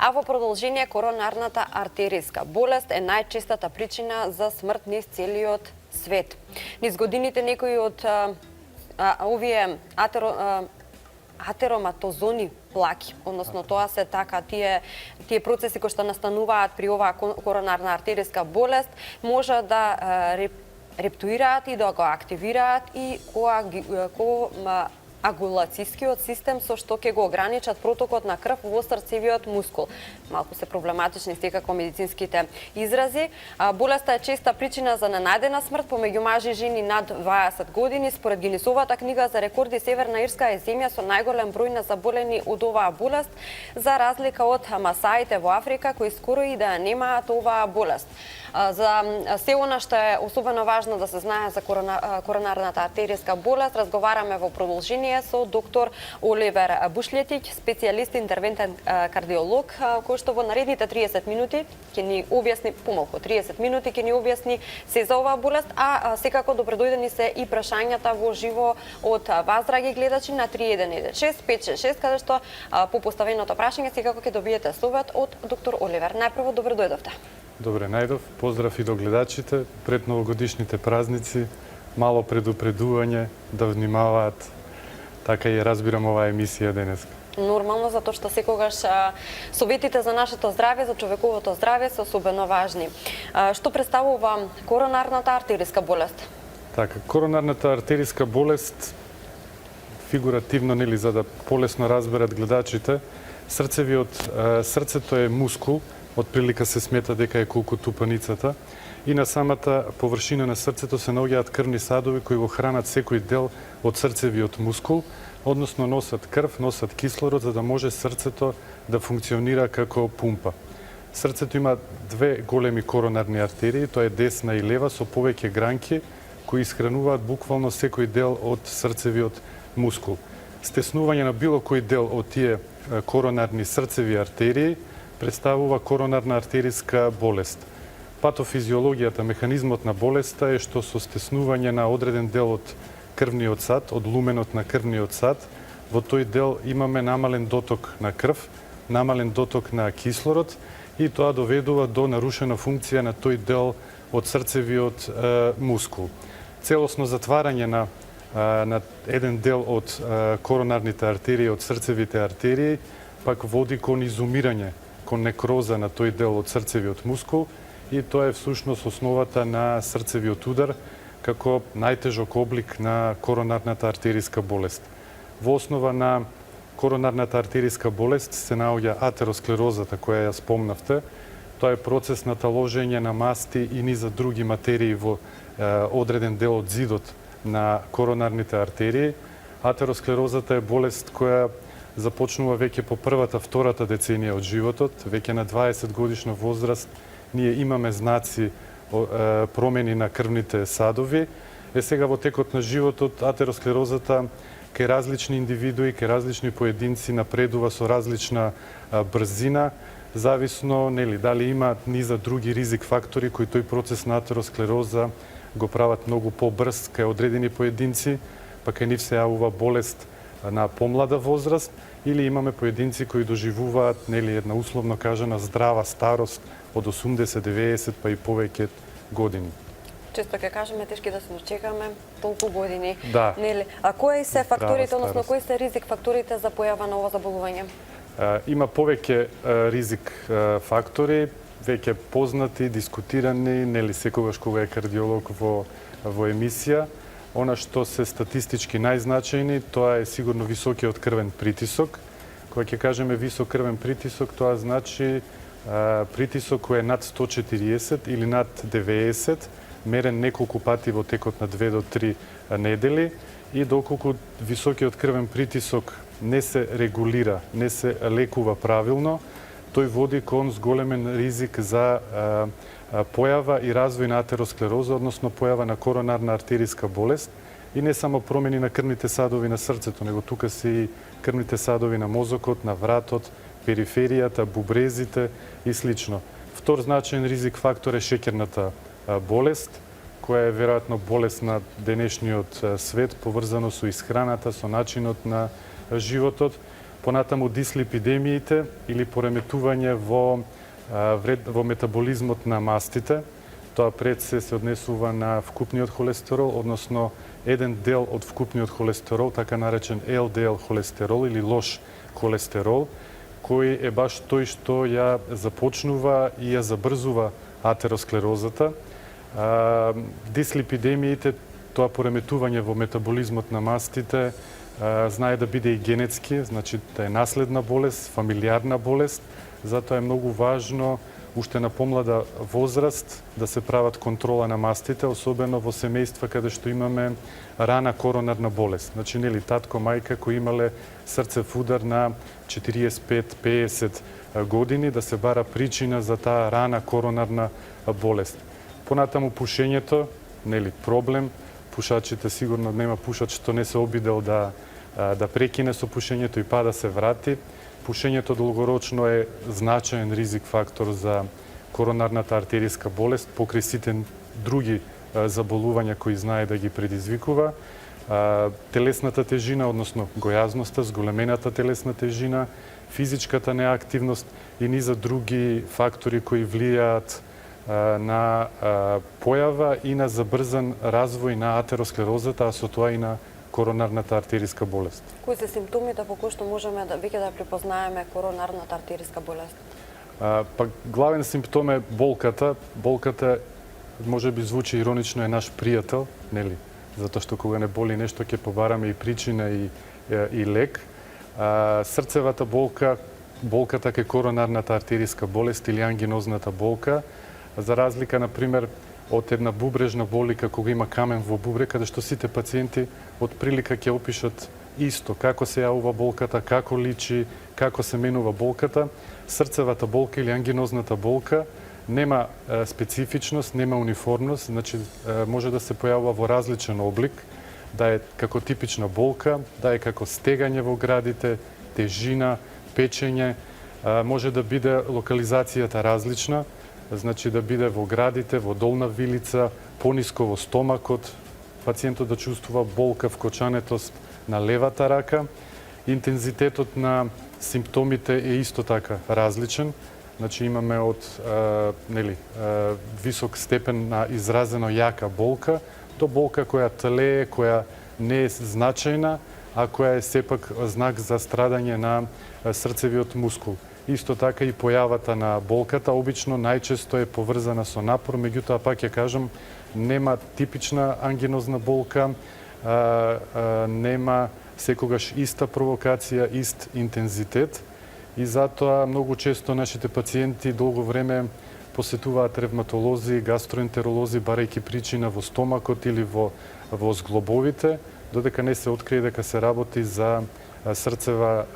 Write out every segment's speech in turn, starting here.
А во продолжение, коронарната артериска болест е најчестата причина за смрт низ целиот свет. Низ годините некои од овие атероматозони плаки, односно тоа се така тие процеси кои што настануваат при оваа коронарна артериска болест, може да рептуираат и да го активираат и коагулацијскиот систем, со што ќе го ограничат протокот на крв во срцевиот мускул. Малку се проблематични секако медицинските изрази. Болеста е честа причина за ненајдена смрт помеѓу мажи и жени над 20 години. Според Гинисовата книга за рекорди, Северна Ирска е земја со најголем број на заболени од оваа болест, за разлика од масаите во Африка, кои скоро и да немаат оваа болест. За се она што е особено важно да се знае за коронарната артериска болест, разговараме во продолжение со доктор Оливер Бушлетиќ, специјалист интервентен кардиолог, кој што во наредните 30 минути ќе ни објасни, помалку 30 минути ќе ни објасни се за оваа болест, а секако добредојдени се и прашањата во живо од вас, драги гледачи, на 3116 566, каде што по поставеното прашање секако ќе добиете совет од доктор Оливер. Најпрво добредојдовте. Добре, најдов. Поздрав и до гледачите. Пред новогодишните празници, мало предупредување да внимаваат. Така и разбирам оваа емисија денес. Нормално, затоа што секогаш советите за нашето здравје, за човековото здравје се особено важни. Што представува коронарната артериска болест? Така, коронарната артериска болест, фигуративно, нели, за да полесно разберат гледачите, срцето е мускул, од прилика се смета дека е колку тупаницата, и на самата површина на срцето се наоѓаат крвни садови кои го хранат секој дел од срцевиот мускул, односно носат крв, носат кислород, за да може срцето да функционира како пумпа. Срцето има две големи коронарни артерии, тоа е десна и лева, со повеќе гранки, кои исхрануваат буквално секој дел од срцевиот мускул. Стеснување на било кој дел од тие коронарни срцеви артерии представува коронарна артериска болест. Патофизиологијата, механизмот на болеста е што со стеснување на одреден дел од крвниот сад, од луменот на крвниот сад, во тој дел имаме намален доток на крв, намален доток на кислород и тоа доведува до нарушена функција на тој дел од срцевиот мускул. Целосно затварање на еден дел од коронарните артерии, од срцевите артерии, пак води кон изумирање, кон некроза на тој дел од срцевиот мускул, и тоа е всушност основата на срцевиот удар како најтежок облик на коронарната артериска болест. Во основа на коронарната артериска болест се наоѓа атеросклерозата која ја спомнавте. Тоа е процес на таложење на масти и низа други материи во одреден дел од зидот на коронарните артерии. Атеросклерозата е болест која започнува веќе по првата, втората деценија од животот. Веќе на 20 годишна возраст ние имаме знаци промени на крвните садови. Сега во текот на животот атеросклерозата кај различни индивидуи, кај различни поединци напредува со различна брзина, зависно дали има низа други ризик фактори кои тој процес на атеросклероза го прават многу побрз кај одредени поединци, па кај нив се јавува болест на помлада возраст, или имаме поединци кои доживуваат една условно кажана здрава старост од 80, 90 па и повеќе години. Често ќе кажеме тешки да се дочекаме толку години. Да. А кои се факторите, односно кои се ризик факторите за појава на ова заболување? Има повеќе ризик фактори, веќе познати, дискутирани, секогаш кога е кардиолог во емисија. Она што се статистички најзначајни, тоа е сигурно високиот крвен притисок. Кога ќе кажеме висок крвен притисок, тоа значи притисок кој е над 140 или над 90, мерен неколку пати во текот на 2 до 3 недели, и доколку високиот крвен притисок не се регулира, не се лекува правилно, тој води кон зголемен ризик за појава и развој на атеросклероза, односно појава на коронарна артериска болест, и не само промени на крвните садови на срцето, него тука се и крвните садови на мозокот, на вратот, периферијата, бубрезите и слично. Втор значаен ризик фактор е шеќерната болест, која е веројатно болест на денешниот свет, поврзано со исхраната, со начинот на животот. Понатаму дислипидемиите или пореметување во метаболизмот на мастите. Тоа пред се однесува на вкупниот холестерол, односно еден дел од вкупниот холестерол, така наречен LDL холестерол или лош холестерол, кој е баш тој што ја започнува и ја забрзува атеросклерозата. Дислипидемиите, тоа пореметување во метаболизмот на мастите, знае да биде и генетски, значи да е наследна болест, фамилиарна болест, затоа е многу важно уште на помлада возраст да се прават контрола на мастите, особено во семејства каде што имаме рана коронарна болест. Значи, нели, татко, мајка кои имале срцев удар на 45-50 години, да се бара причина за таа рана коронарна болест. Понатаму пушењето, нели, проблем. Пушачите сигурно нема пушач што не се обидел да прекине со пушењето и па да се врати. Пушењето долгорочно е значаен ризик фактор за коронарната артеријска болест, покрај сите други заболувања кои знае да ги предизвикува. Телесната тежина, односно гојазноста, зголемената телесна тежина, физичката неактивност и низа други фактори кои влијаат на појава и на забрзан развој на атеросклерозата, а со тоа и на коронарната артеријска болест. Кои се симптомите по кои што можеме веќе да припознаеме коронарната артеријска болест? Па главен симптом е болката. Болката може би звучи иронично е наш пријател, нели? Затоа што кога не боли нешто ќе побараме и причина и лек. Срцевата болка, болката ке коронарната артеријска болест или ангинозната болка, за разлика на пример од една бубрежна болика кога има камен во бубрек, каде што сите пациенти од прилика ќе опишат исто како се јавува болката, како личи, како се менува болката. Срцевата болка или ангинозната болка нема специфичност, нема униформност, значи може да се појавува во различен облик, да е како типична болка, да е како стегање во градите, тежина, печење, може да биде локализацијата различна, значи да биде во градите, во долна вилица, пониско во стомакот, пациентот да чувствува болка, вкочанетост на левата рака. Интензитетот на симптомите е исто така различен. Значи имаме од висок степен на изразено јака болка до болка која тлее, која не е значајна, а која е сепак знак за страдање на срцевиот мускул. Исто така и појавата на болката обично најчесто е поврзана со напор, меѓутоа пак ќе кажам, нема типична ангинозна болка, нема секогаш иста провокација, ист интензитет и затоа многу често нашите пациенти долго време посетуваат ревматолози, гастроентеролози барајќи причина во стомакот или во зглобовите, додека не се открие дека се работи за срцева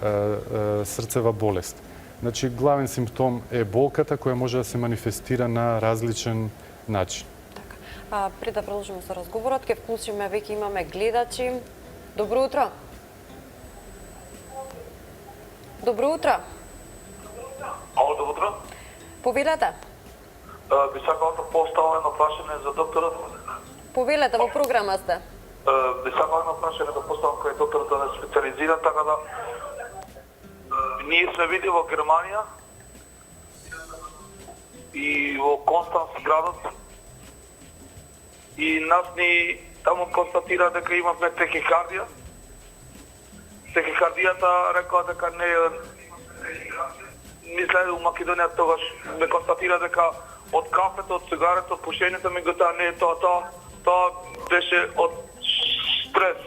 болест. Значи, главен симптом е болката која може да се манифестира на различен начин. Така. Пред да продолжиме со разговорот, ќе вклучиме, веќе имаме гледачи. Добро утро. Добро утро. Ало, добро утро. Повелете. Би сакал да поставам едно прашање за докторот. Повелете, во програма сте. Би сакал едно прашање да поставам кај докторот да не специализира, така да ние сме види во Германија и во Констанц градот и нас ни таму констатира дека имавме тахикардија. Тахикардијата рекоа дека не е, мисле у Македонија тогаш ме констатира дека од кафето, од цигарето, од пушењето, меѓутоа не е тоа беше од стрес.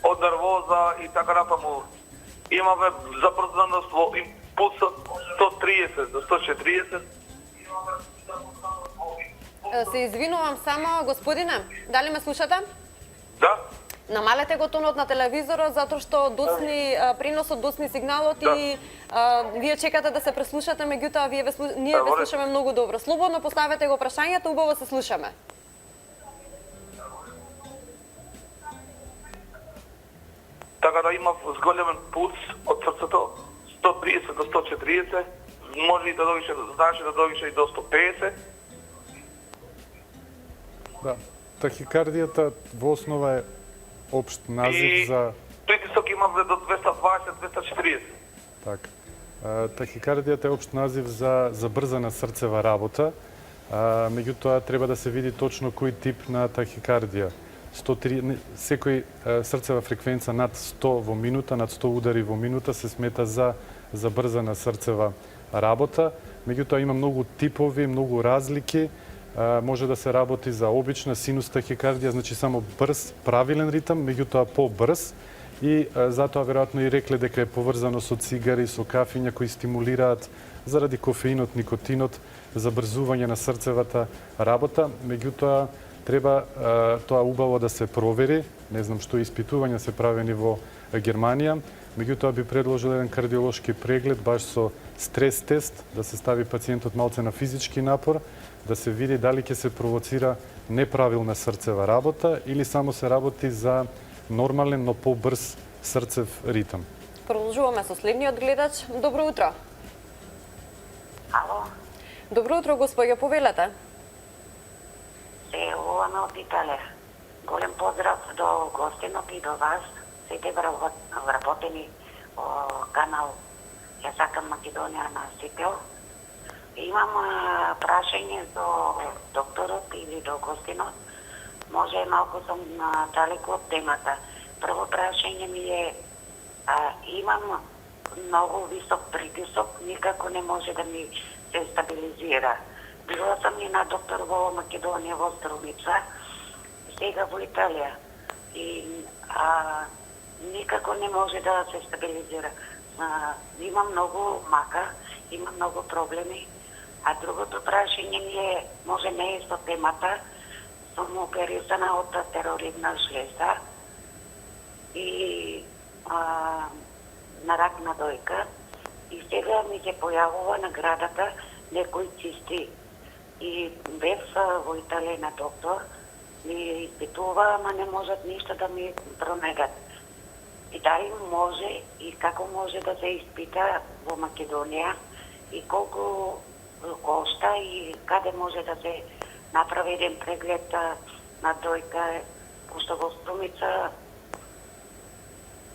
Од нервоза и така натаму. Имаме забрзаност во импулсот 130 до 140. Се извинувам само, господине, дали ме слушате? Да. Намалете го тонот на телевизорот, затоа што досни преносот, досни сигналот и вие чекате да се преслушате, меѓутоа ние ве слушаме многу добро. Слободно поставете го прашањето, убаво се слушаме. Така да имав зголемен пулс од срцето 130 до 140, може и да дојдеше, знаеше да дојдеше и до 150. Да. Тахикардијата во основа е општ назив И за притисок имам до 220-240. така. Тахикардијата е општ назив за забрзана срцева работа. Меѓутоа треба да се види точно кој тип на тахикардија. Секој срцева фреквенца над 100 во минута, над 100 удари во минута се смета за забрзана срцева работа. Меѓутоа има многу типови, многу разлики. Може да се работи за обична синус тахикардија, значи само брз, правилен ритм, меѓутоа побрз. И затоа веројатно и рекле дека е поврзано со цигари, со кафиња кои стимулираат заради кофеинот, никотинот, забрзување на срцевата работа. Меѓутоа треба тоа убаво да се провери. Не знам што испитувања се правени во Германија. Меѓутоа би предложил еден кардиолошки преглед баш со стрес тест, да се стави пациентот малце на физички напор, да се види дали ќе се провоцира неправилна срцева работа или само се работи за нормален, но побрз срцев ритм. Продолжуваме со следниот гледач. Добро утро. Ало, Добро утро, господја, повелете. се Луана од Италија. Голем поздрав до гостинот и до вас, сите вработени канал Ја сакам Македонија на Сител. Имам прашање до докторот или до гостинот. Може малку сум далеко од темата. Прво прашање ми е, имам многу висок притисок, никако не може да ми се стабилизира. Била сам и на доктор во Македонија, во Струмица, сега во Италија. И никако не може да се стабилизира. Има многу мака, има многу проблеми. А другото прашање ми е, може не е со темата, сум оперисана од тероридна жлеза и на рак на дојка. И сега ми се појавува на градата некои цисти. И бев во Италија на доктор, ми испитува, ама не можат ништо да ми промегат. И дали може и како може да се испита во Македонија и колку кошта и каде може да се направи еден преглед на дојка, пошто во Струмица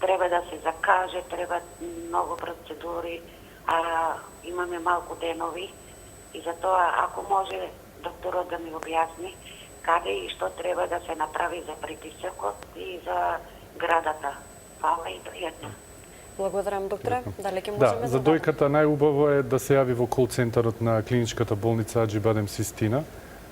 треба да се закаже, треба многу процедури, а имаме малку денови и затоа ако може докторот да ми објасни каде и што треба да се направи за притисокот и за градата. Фала и пријатно. Благодарам, докторе. Дали ќе Да, можеме за дојката најубаво е да се јави во кол центарот на клиничката болница Аџи Бадем Систина,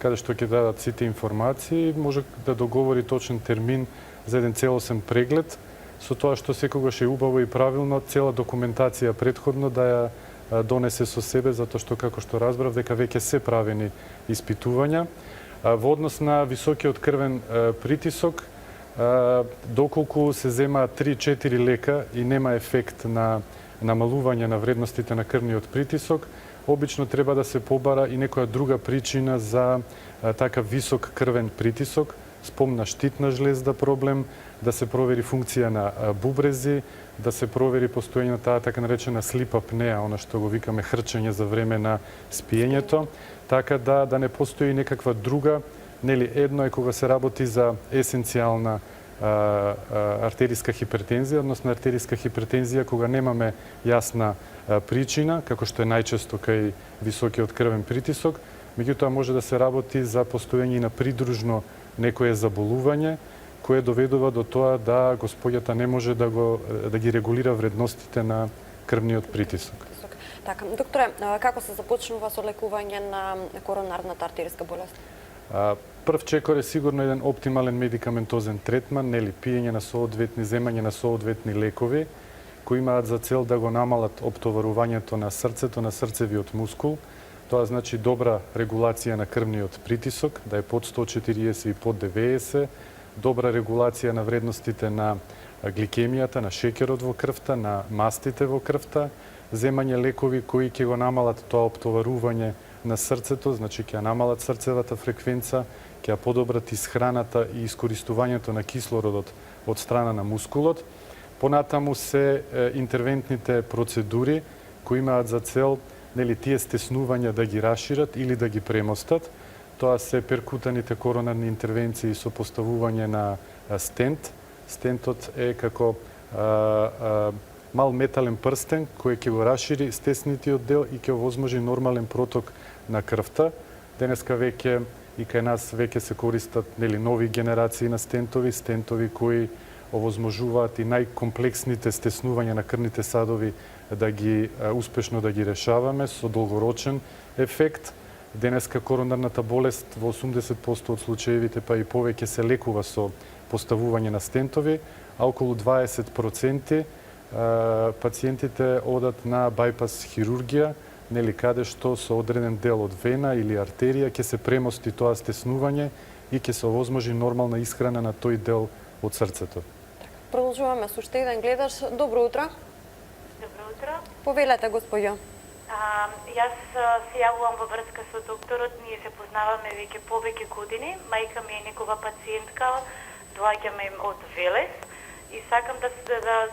каде што ќе дадат сите информации, може да договори точен термин за еден целосен преглед, со тоа што секогаш е убаво и правилно цела документација претходно да ја донесе со себе, затоа што како што разбрав дека веќе се правени испитувања. Во однос на високиот крвен притисок, доколку се земаат 3-4 лека и нема ефект на намалување на вредностите на крвниот притисок, обично треба да се побара и некоја друга причина за така висок крвен притисок, спомна штитна жлезда проблем, да се провери функција на бубрези, да се провери постоење на таа така наречена слип апнеа, она што го викаме хрчење за време на спиењето, така да не постои некаква друга. Нели, едно е кога се работи за есенцијална артериска хипертензија, односно артериска хипертензија кога немаме јасна причина, како што е најчесто кај високиот крвен притисок, меѓутоа може да се работи за постоење на придружно некое заболување, кое доведува до тоа да господјата не може да ги регулира вредностите на крвниот притисок. Така, докторе, како се започнува со лекување на коронарната артериска болест? Прв чекор е сигурно еден оптимален медикаментозен третман, нели, пиење на соодветни, земање на соодветни лекови, кои имаат за цел да го намалат оптоварувањето на срцето, на срцевиот мускул. Тоа значи добра регулација на крвниот притисок, да е под 140 и под 90, добра регулација на вредностите на гликемијата, на шекерот во крвта, на мастите во крвта, земање лекови кои ќе го намалат тоа оптоварување на срцето, значи ќе намалат срцевата фреквенца, ќе подобрат исхраната и искористувањето на кислородот од страна на мускулот. Понатаму се интервентните процедури кои имаат за цел, нели, тие стеснувања да ги расшират или да ги премостат. тоа се перкутаните коронарни интервенции со поставување на стент. Стентот е како мал метален прстен кој ќе го расшири стеснитиот дел и ќе овозможи нормален проток на крвта. Денеска веќе и кај нас веќе се користат нови генерации на стентови кои овозможуваат и најкомплексните стеснувања на крвните садови да ги успешно да ги решаваме со долгорочен ефект. Денеска коронарната болест во 80% од случаевите па и повеќе се лекува со поставување на стентови, а околу 20% пациентите одат на байпас хирургија, каде што со одреден дел од вена или артерија ќе се премости тоа стеснување и ќе се овозможи нормална исхрана на тој дел од срцето. Продолжуваме со уште еден гледач. Добро утро. Добро утро. Повелете, господјо. Јас се јавувам во врска со докторот, ние се познаваме веќе повеќе години. Мајка ми е негова пациентка, доаѓаме од Велес и сакам да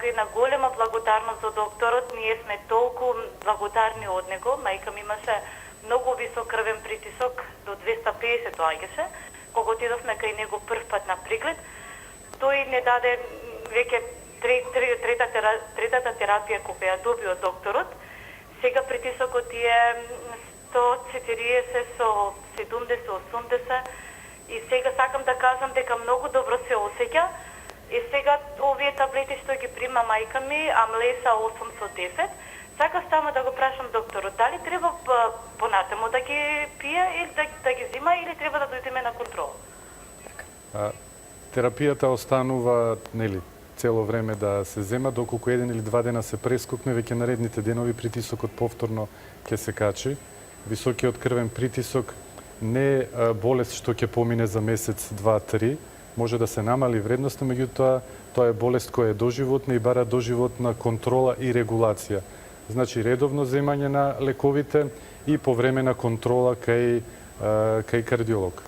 една голема благодарност за докторот. Ние сме толку благодарни од него. Мајка ми имаше многу висок крвен притисок, до 250 доаѓаше. Кога отидовме кај него прв пат на преглед, тој не даде веќе третата терапија која ја доби од докторот. Сега притисокот е 140 со 70-80 и сега сакам да кажам дека многу добро се осеќа. И сега овие таблети што ги прима мајка ми, Амлеса 8 со 10, сакам само да го прашам докторот, дали треба понатаму да ги пие или да ги зима или треба да дојдеме на контрола? Терапијата останува, цело време да се зема, доколку 1 или 2 дена се прескокне, веќе наредните денови притисокот повторно ќе се качи. Високиот крвен притисок не е болест што ќе помине за месец, 2-3, може да се намали вредноста, меѓутоа тоа е болест која е доживотна и бара доживотна контрола и регулација. Значи редовно земање на лековите и повремена контрола кај кардиолог.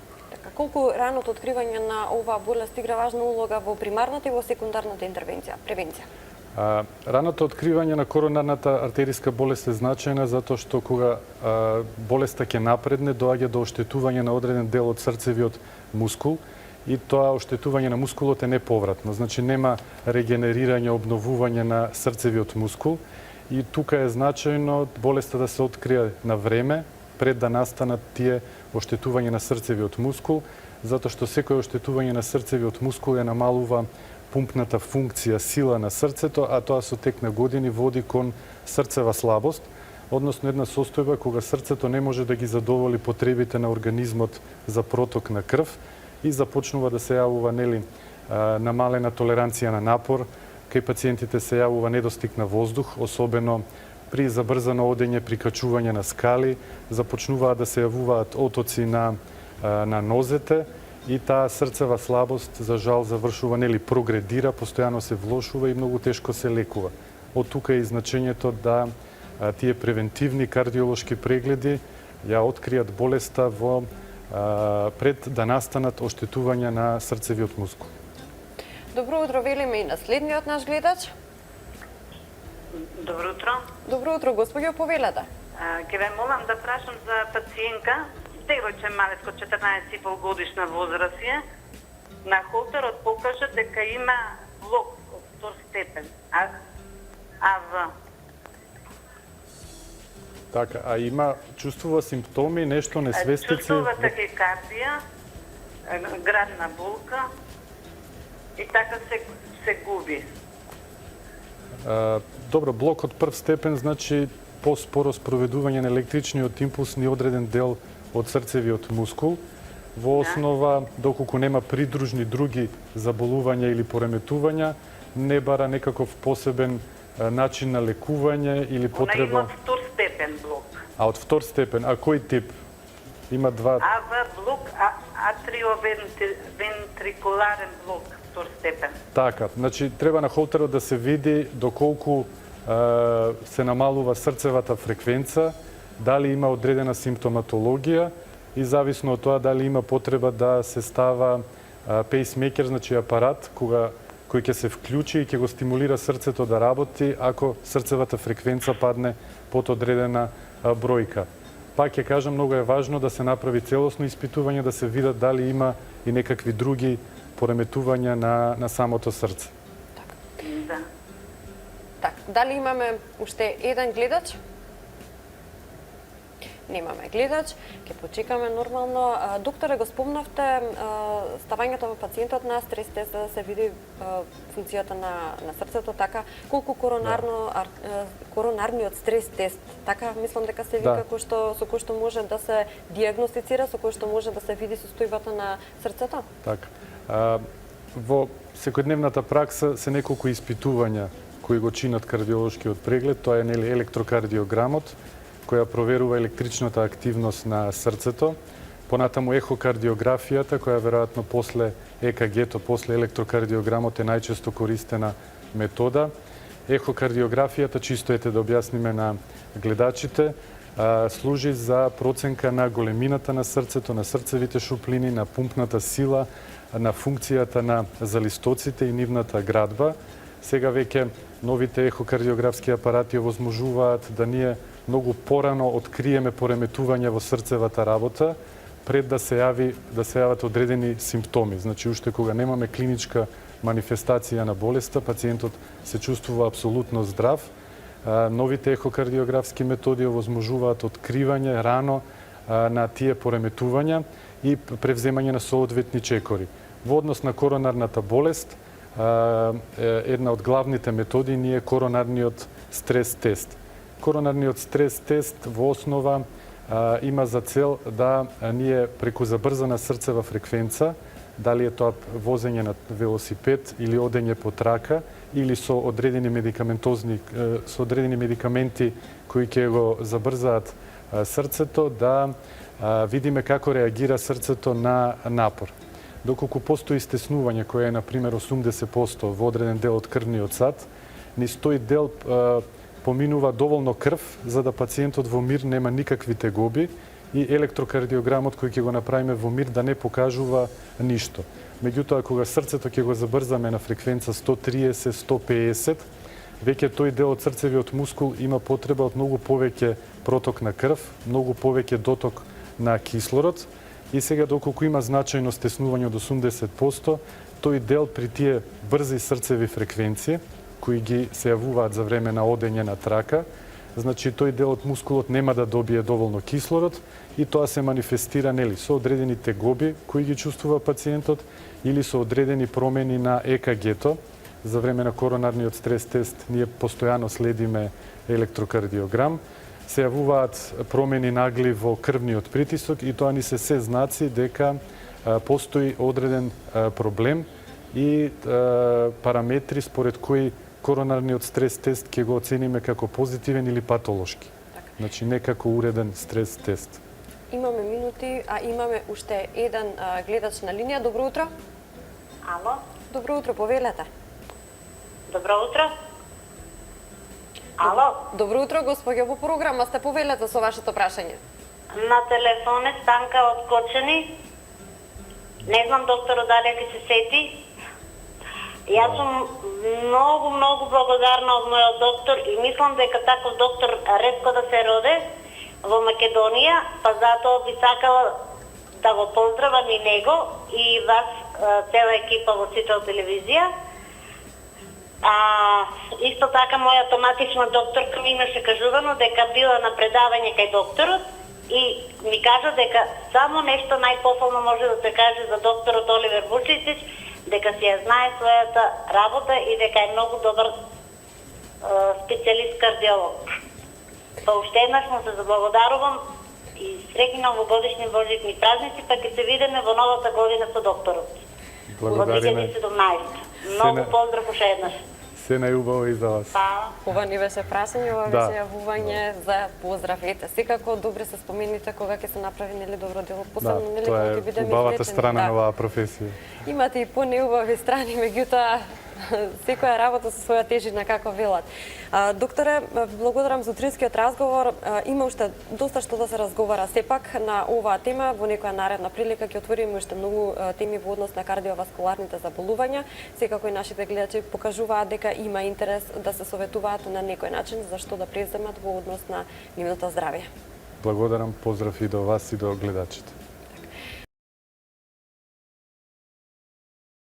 Колку раното откривање на оваа болест игра важна улога во примарната и во секундарната интервенција, превенција? Раното откривање на коронарната артериска болест е значајна затоа што кога болеста ќе напредне, доаѓа до оштетување на одреден дел од срцевиот мускул и тоа оштетување на мускулот е неповратно. Значи нема регенерирање, обновување на срцевиот мускул и тука е значајно болеста да се открие на време пред да настанат тие оштетување на срцевиот мускул, затоа што секој оштетување на срцевиот мускул ја намалува пумпната функција, сила на срцето, а тоа со тек на години води кон срцева слабост, односно една состојба кога срцето не може да ги задоволи потребите на организмот за проток на крв и започнува да се јавува намалена толеранција на напор, кај пациентите се јавува недостиг на воздух, особено при забрзано одење, при качување на скали, започнуваат да се јавуваат отоци на нозете и таа срцева слабост, за жал, завршува, прогредира, постојано се влошува и многу тешко се лекува. Од тука е и значењето да тие превентивни кардиолошки прегледи ја откријат болеста пред да настанат оштетувања на срцевиот мускул. Добро утро, велиме и на следниот наш гледач. Добро утро. Добро утро, господјо, повелете. Ке ве молам да прашам за пациентка, девојче малечко 14,5 годишна возраст е. На холтерот покажа дека има блок од втор степен, АВ. Така, а има, чувствува симптоми, нешто, несвестици? Чувствува тахикардија, градна болка и така се губи. Добро, блок од прв степен значи поспоро спроведување на електричниот импулс ни одреден дел од срцевиот мускул. Во основа, доколку нема придружни други заболувања или пореметувања, не бара некаков посебен начин на лекување или потреба... Она има втор степен блок. А од втор степен, а кој тип? Има два... АВ блок, атриовентрикуларен блок, втор степен. Така, значи треба на холтерот да се види доколку се намалува срцевата фреквенца, дали има одредена симптоматологија и зависно од тоа дали има потреба да се става пейсмейкер, значи апарат кој ќе се вклучи и ќе го стимулира срцето да работи ако срцевата фреквенца падне под одредена бројка. Пак ќе кажам, многу е важно да се направи целосно испитување, да се видат дали има и некакви други пореметувања на самото срце. Да. Так, дали имаме уште еден гледач? Немаме гледач, ќе почекаме нормално. Докторе, го спомнавте ставањето на пациентот на стрес тест да се види функцијата на срцето, така колку коронарниот стрес тест, така мислам дека се вика, со кој што може да се диагностицира, со кој што може да се види состојбата на срцето? Така. Во секојдневната пракса се неколку испитувања кои го чинат кардиолошкиот преглед, тоа е електрокардиограмот, која проверува електричната активност на срцето, понатаму ехокардиографијата, која веројатно после ЕКГ-то, после електрокардиограмот е најчесто користена метода. Ехокардиографијата, чисто ете да објасниме на гледачите, служи за проценка на големината на срцето, на срцевите шуплини, на пумпната сила, на функцијата на залистоците и нивната градба. Сега веќе новите ехокардиографски апарати овозможуваат да ние многу порано откриеме пореметување во срцевата работа пред да се јават одредени симптоми. Значи, уште кога немаме клиничка манифестација на болеста, пациентот се чувствува апсолутно здрав. Новите ехокардиографски методи овозможуваат откривање рано на тие пореметувања и превземање на соодветни чекори. Во однос на коронарната болест, една од главните методи ни е коронарниот стрес тест. Коронарниот стрес тест во основа има за цел да ние преку забрзана срцева фреквенца, дали е тоа возење на велосипед или одење по трака или со одредени медикаменти кои ќе го забрзаат срцето, да видиме како реагира срцето на напор. Доколку постои стеснување кое е на пример 80% во одреден дел од крвниот сад, низ тој дел поминува доволно крв за да пациентот во мир нема никакви тегоби и електрокардиограмот кој ќе го направиме во мир да не покажува ништо. Меѓутоа, кога срцето ќе го забрзаме на фреквенца 130-150, веќе тој дел од срцевиот мускул има потреба од многу повеќе проток на крв, многу повеќе доток на кислород и сега доколку има значајно стеснување од 80%, тој дел при тие брзи срцеви фреквенции кои ги се јавуваат за време на одење на трака, значи тој дел од мускулот нема да добие доволно кислород и тоа се манифестира со одредени тегоби кои ги чувствува пациентот или со одредени промени на ЕКГ-то. За време на коронарниот стрес тест ние постојано следиме електрокардиограм. Се јавуваат промени нагли во крвниот притисок и тоа ни се знаци дека постои одреден проблем и параметри според кои коронарниот стрес тест ќе го оцениме како позитивен или патолошки. Значи не како уреден стрес тест. Имаме минути, а имаме уште еден гледач на линија. Добро утро. Ало? Добро утро, повелете. Добро утро. Ало? Добро утро, господја, во програма сте, повелете со вашето прашање. На телефон е Станка од Кочани. Не знам докторот дали ќе се сети. Јас сум многу благодарна од мојот доктор и мислам дека таков доктор ретко да се роде во Македонија, па затоа би сакала да го поздравам и него и вас, цела екипа во Цител телевизија. Исто така мојата матична докторка ми имаше кажувано дека била на предавање кај докторот и ми кажа дека само нешто најпофално може да се каже за докторот Оливер Вучичич, дека си ја знае својата работа и дека е многу добар специјалист кардиолог. Па уште еднаш му се заблагодарувам и среќни новогодишни Божитни празници, па ќе се видиме во новата година со докторот. Благодариме. Во 2017. Многу поздрав уште еднаш. Се најубаво и за вас. Ова ни беше прашање, ова беше јавување за поздрав. Ете, секако добри се спомените кога ќе се направи добро дело, посебно кога ќе бидеме излечени. Тоа е убавата страна на оваа професија. Имате и понеубави страни, меѓутоа секоја работа со своја тежина, како велат. Докторе, благодарам за утринскиот разговор. Има уште доста што да се разговара. Сепак на оваа тема во некоја наредна прилика ќе отвориме уште многу теми во однос на кардиоваскуларните заболувања. Секако и нашите гледачи покажуваат дека има интерес да се советуваат на некој начин за што да преземат во однос на нивното здравје. Благодарам, поздрав и до вас и до гледачите.